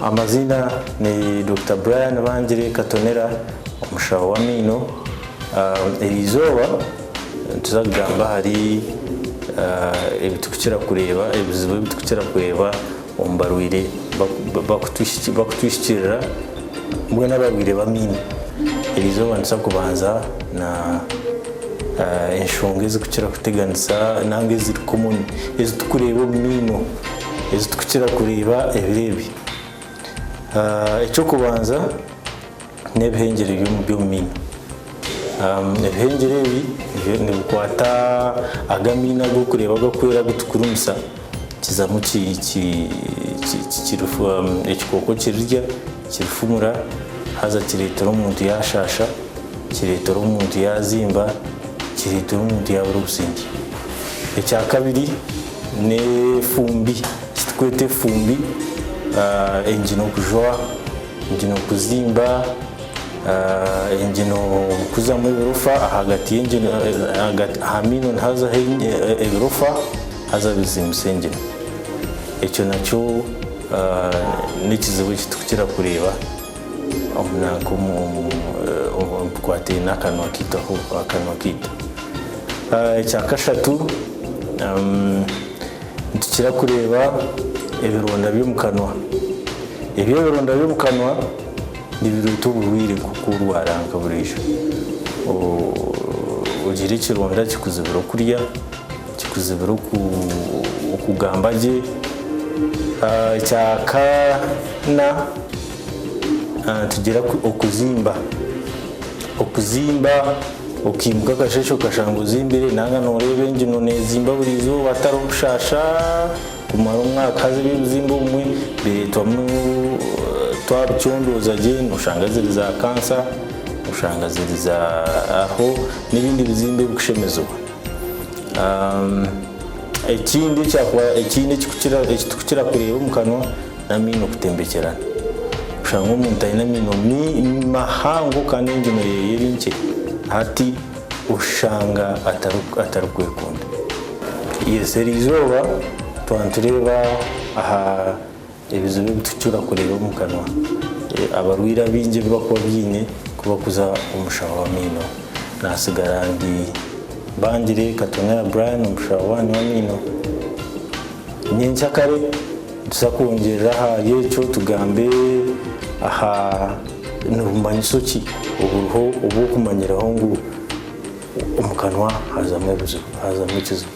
Amazina ni Dr. Brian Bangire Katonera umushaho wa mino. Erizoba tuzagamba hari ibitukira kureba ibizibu bitukira kureba ombarwire bakutwishikira mbwe n'ababwire bamino. Erizoba nsa kubanza na enshonge zikukira kuteganisa nange ziri common ezitureba mino ezitukira kureba ebirebi. Icyo kubanza n'ebihengere byo mino. Ebihengere ni bukwata agamina go kureba gakwera gutukurumsa kizamu kirufu ekikoko kirirya kirifumura haza kiretera omuntu yashasha kiretera omuntu yazimba kiretera omuntu yabura obusingi. Ekya kabiri ne fumbi kitwete fumbi engino kujwa engino kuzimba engino kuzamu ibirofa hagati y'engino hamino haza ibirofa haza bizimuse engino. Ekyo nakyo n'ikizibu kitukira kureba kwate n'akanwa kitaho akanwa kita. Ekya kashatu tukira kureba ebironda byo mu kanwa. Ebyo bironda byo mu kanwa nibiruta uburwire kukurwara nkaburisha ugira ikironda kikuzibira kurya kikuzibira okugambaje. Cyakana tugira okuzimba okimbuka kashesho kashanga uzimbire nanga norebe engino nezimba burizo batari okushasha kumara umwaka haze bizimba umwe biretwamu twarucyondoza je ushanga ziri za kansa ushanga ziri za aho n'ibindi bizimbe bikushemezwa. Ikindi kitukira kureba mu kanwa na mino kutembekerana ushanga umuntu ayina mino ni mahango kandi engino yerinke hati ushanga atarukwekunda. Erizoba twantureba aha ebizibu bitukira kureba mu kanwa abarwira binje bibakuba byine kubakuza umushaho wa mino. Nasigara ndi Bangire Katonera Brian umushaho wa mino. Nyencha kare tusakongerera aha yecho tugambe aha numanyiso ki ubu kumanyiraho ngo umukanwa hazamwe ikizibu.